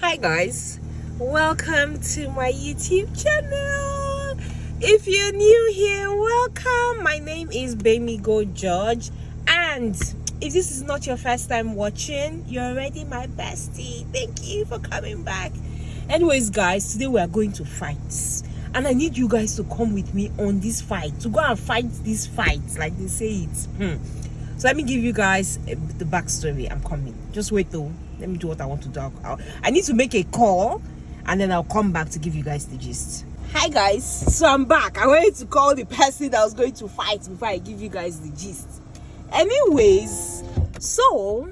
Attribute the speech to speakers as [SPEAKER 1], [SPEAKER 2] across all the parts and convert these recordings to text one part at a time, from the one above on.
[SPEAKER 1] Hi guys, welcome to my YouTube channel. If you're new here, welcome. My name is Bamigo George, and if this is not your first time watching, you're already my bestie. Thank you for coming back. Anyways guys, today we are going to fight, and I need you guys to come with me on this fight, to go and fight this fight like they say it. So let me give you guys the backstory. I'm coming. Just wait though. Let me do what I want to do. I need to make a call, and then I'll come back to give you guys the gist. Hi guys. So I'm back. I wanted to call the person that was going to fight before I give you guys the gist. Anyways, so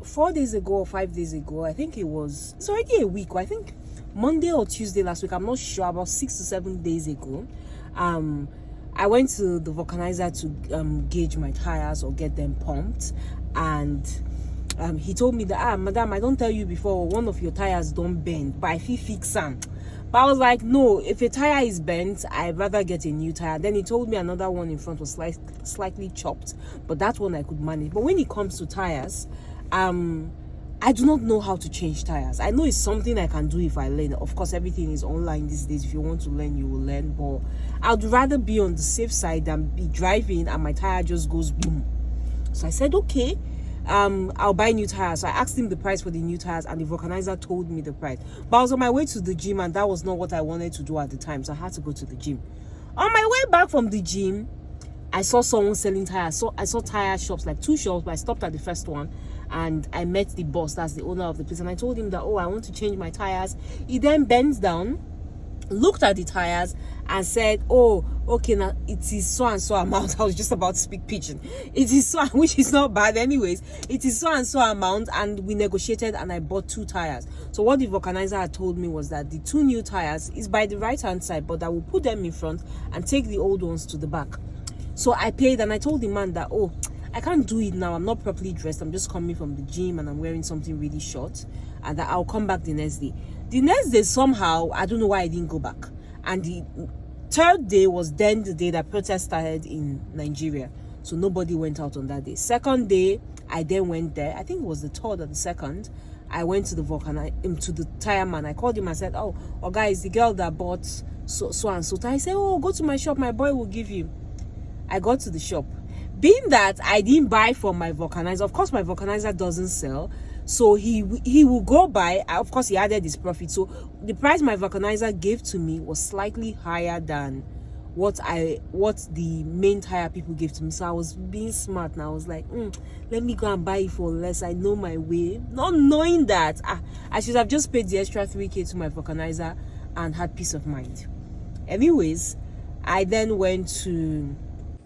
[SPEAKER 1] 4 days ago or 5 days ago, I think it's already a week. I think Monday or Tuesday last week. I'm not sure. About 6 to 7 days ago. I went to the vlucanizer to gauge my tires or get them pumped, and he told me that, madam, I don't tell you before, one of your tires don't bend, but I fix them. But I was like, no, if a tire is bent, I'd rather get a new tire. Then he told me another one in front was slightly chopped, but that one I could manage. But when it comes to tires, I do not know how to change tires. I know it's something I can do if I learn. Of course, everything is online these days. If you want to learn, you will learn. But I'd rather be on the safe side than be driving and my tire just goes boom. So I said, okay, I'll buy new tires. So I asked him the price for the new tires, and the vlucanizer told me the price. But I was on my way to the gym, and that was not what I wanted to do at the time. So I had to go to the gym. On my way back from the gym, I saw someone selling tires. So I saw tire shops, like 2 shops, but I stopped at the first one, and I met the boss, that's the owner of the place, and I told him that, oh, I want to change my tires. He then bends down, looked at the tires, and said, oh, okay, now it is so and so amount. I was just about to speak pidgin. It is so, which is not bad anyways. It is so and so amount, and we negotiated, and I bought 2 tires. So what the vlucanizer had told me was that the 2 new tires is by the right hand side, but I will put them in front and take the old ones to the back. So I paid, and I told the man that, oh, I can't do it now. I'm not properly dressed. I'm just coming from the gym, and I'm wearing something really short, and that I'll come back the next day. The next day, somehow, I don't know why I didn't go back. And the 3rd day was then the day that protest started in Nigeria. So nobody went out on that day. 2nd day, I then went there. I think it was the 3rd or the 2nd. I went to the to the tire man. I called him and said, oh guys, the girl that bought so and so tire. I said, oh, go to my shop. My boy will give you. I got to the shop. Being that I didn't buy from my vlucanizer, of course my vlucanizer doesn't sell, so he will go buy. Of course, he added his profit, so the price my vlucanizer gave to me was slightly higher than what the main tire people gave to me. So I was being smart, and I was like, let me go and buy it for less. I know my way, not knowing that I should have just paid the extra 3k to my vlucanizer and had peace of mind. Anyways, I then went to...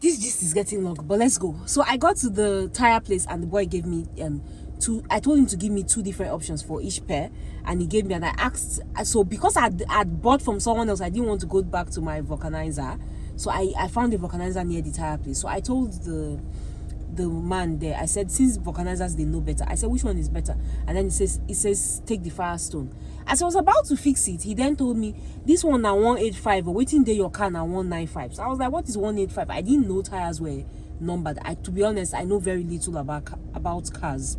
[SPEAKER 1] This gist is getting long, but let's go. So I got to the tire place, and the boy gave me I told him to give me 2 different options for each pair, and he gave me, and I asked, so because I'd bought from someone else, I didn't want to go back to my vlucanizer, so I found the vlucanizer near the tire place. So I told the man there, I said, since vulcanizers they know better, I said, which one is better? And then it says take the Firestone. As I was about to fix it, he then told me, this one now 185, but waiting there your car now 195. So I was like, what is 185? I didn't know tires were numbered. To be honest, I know very little about cars.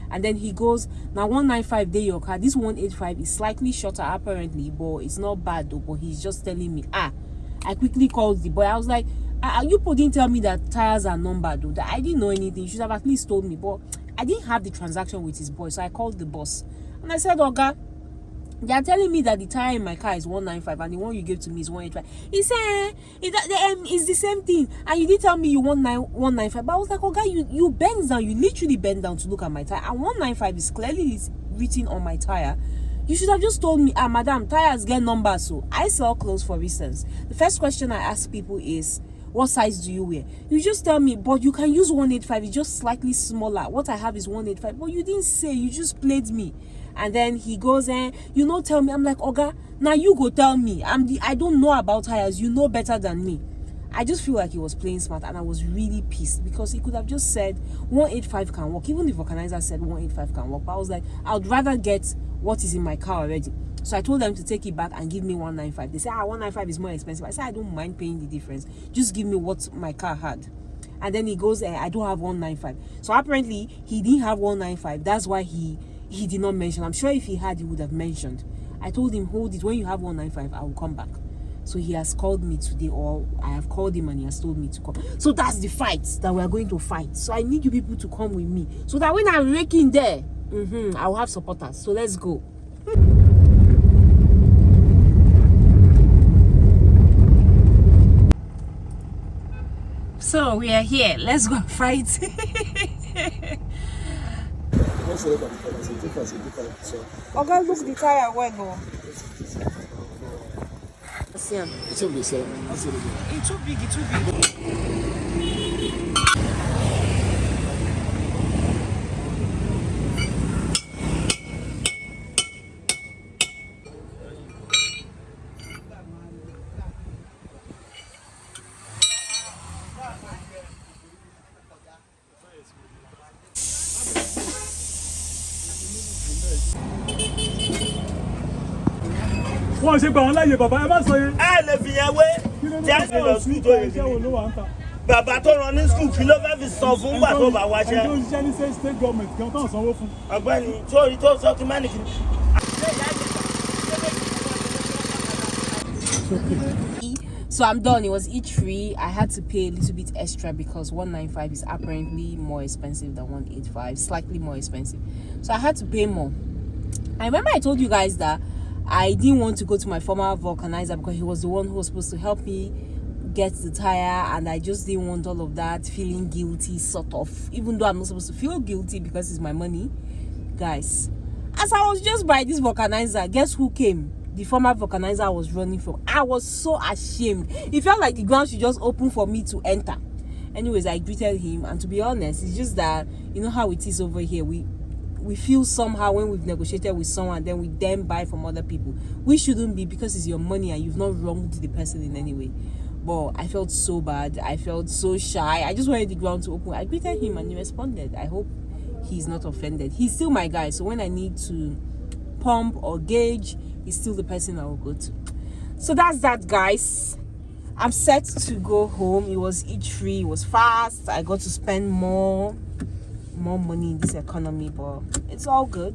[SPEAKER 1] And then he goes, now 195 there your car, this 185 is slightly shorter apparently, but it's not bad though. But he's just telling me, I quickly called the boy. I was like, you didn't tell me that tires are numbered though. That I didn't know anything. You should have at least told me. But I didn't have the transaction with his boy, so I called the boss, and I said, Oga, they are telling me that the tire in my car is 195 and the one you gave to me is 185. He said, it's the same thing, and you didn't tell me you want 195. But I was like, Oga, you bend down, you literally bend down to look at my tire, and 195 is clearly written on my tire. You should have just told me, madam, tires get numbers. So I sell clothes, for instance. The first question I ask people is, what size do you wear? You just tell me, but you can use 185, it's just slightly smaller. What I have is 185, but you didn't say, you just played me. And then he goes, tell me. I'm like, Oga, now you go tell me. I don't know about tires, you know better than me. I just feel like he was playing smart, and I was really pissed because he could have just said 185 can work. Even the vulcanizer said 185 can work, but I was like, I would rather get what is in my car already. So I told them to take it back and give me 195. They said, 195 is more expensive. I said, I don't mind paying the difference. Just give me what my car had. And then he goes, I don't have 195. So apparently he didn't have 195. That's why he He did not mention. I'm sure if he had, he would have mentioned. I told him, hold it. When you have 195, I will come back. So he has called me today, or I have called him and he has told me to come. So that's the fight that we are going to fight. So I need you people to come with me, so that when I'm raking there, I'll have supporters. So let's go. So we are here. Let's go and fight. Okay, look the tire well though. See him. It's too big, it's too big.
[SPEAKER 2] wọ́n ṣe gbà wọ́n láàyè bàbá ẹ má sọ yẹn.
[SPEAKER 3] ẹ lè fi yẹn wé tí a sì lọ sùkúl tó yẹ kí bàbá tó rán ní sùkúl kí ló fẹ́ fi sọ fún gbà tó bá wáṣẹ́.
[SPEAKER 2] ẹni tó ń ṣiṣẹ́ ní state government gan tó ń sanwó fún.
[SPEAKER 3] ọ̀gbẹ́ni sórí tó sọ kí mẹ́nìkì.
[SPEAKER 1] So I'm done. It was each free. I had to pay a little bit extra because 195 is apparently more expensive than 185, slightly more expensive. So I had to pay more. I remember I told you guys that I didn't want to go to my former vulcanizer because he was the one who was supposed to help me get the tire, and I just didn't want all of that feeling guilty, sort of, even though I'm not supposed to feel guilty because it's my money. Guys, as I was just by this vulcanizer, guess who came? The former vulcanizer I was running from. I was so ashamed. It felt like the ground should just open for me to enter. Anyways, I greeted him, and to be honest, it's just that, you know how it is over here. We feel somehow when we've negotiated with someone, then we then buy from other people. We shouldn't be, because it's your money and you've not wronged the person in any way. But I felt so bad. I felt so shy. I just wanted the ground to open. I greeted him and he responded. I hope he's not offended. He's still my guy, so when I need to pump or gauge, he's still the person I will go to. So that's that, guys. I'm set to go home. It was each free. It was fast. I got to spend more money in this economy, but it's all good.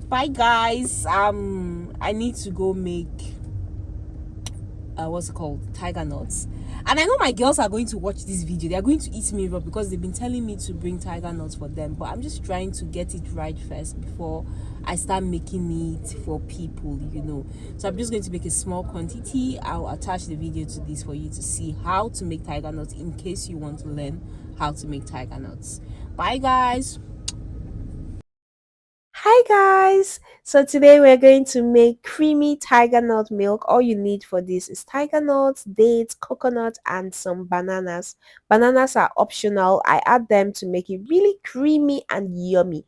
[SPEAKER 1] Bye, guys. I need to go make what's it called, tiger nuts. And I know my girls are going to watch this video. They are going to eat me up because they've been telling me to bring tiger nuts for them, but I'm just trying to get it right first before I start making it for people, you know. So I'm just going to make a small quantity. I'll attach the video to this for you to see how to make tiger nuts in case you want to learn how to make tiger nuts. Bye, guys. Hi guys, so today we're going to make creamy tiger nut milk. All you need for this is tiger nuts, dates, coconut, and some bananas. Bananas are optional. I add them to make it really creamy and yummy,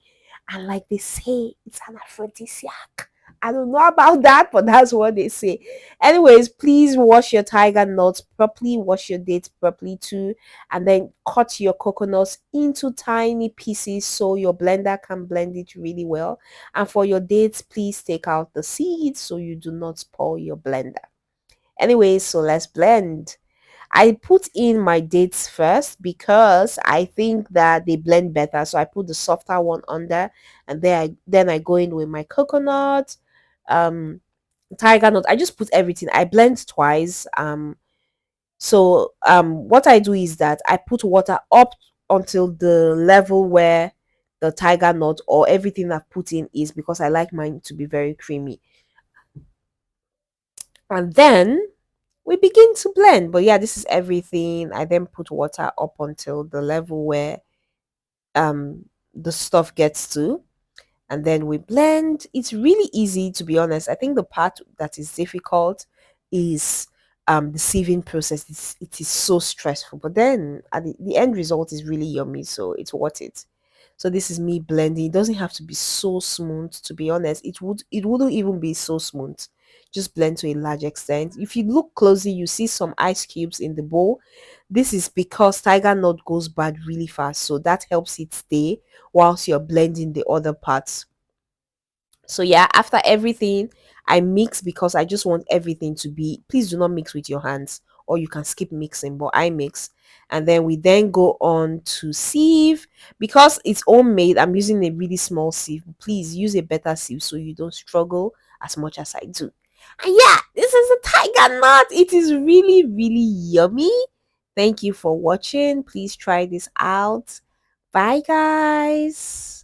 [SPEAKER 1] and like they say, it's an aphrodisiac. I don't know about that, but that's what they say. Anyways, please wash your tiger nuts properly, wash your dates properly too, and then cut your coconuts into tiny pieces so your blender can blend it really well. And for your dates, please take out the seeds so you do not spoil your blender. Anyways, so let's blend. I put in my dates first because I think that they blend better. So I put the softer one under, and then I go in with my coconut, tiger nut. I just put everything. I blend twice. What I do is that I put water up until the level where the tiger nut or everything I've put in is, because I like mine to be very creamy. And then we begin to blend. But yeah, this is everything. I then put water up until the level where the stuff gets to, and then we blend. It's really easy, to be honest. I think the part that is difficult is the sieving process. It is so stressful, but then at the end result is really yummy, so it's worth it. So this is me blending. It doesn't have to be so smooth, to be honest. It wouldn't even be so smooth. Just blend to a large extent. If you look closely, you see some ice cubes in the bowl. This is because tiger nut goes bad really fast, so that helps it stay whilst you're blending the other parts. So yeah, after everything, I mix because I just want everything to be, please do not mix with your hands. or you can skip mixing, but I mix. And then we then go on to sieve. Because it's homemade, I'm using a really small sieve. Please use a better sieve so you don't struggle as much as I do. And yeah, this is a tiger nut. It is really, really yummy. Thank you for watching. Please try this out. Bye, guys.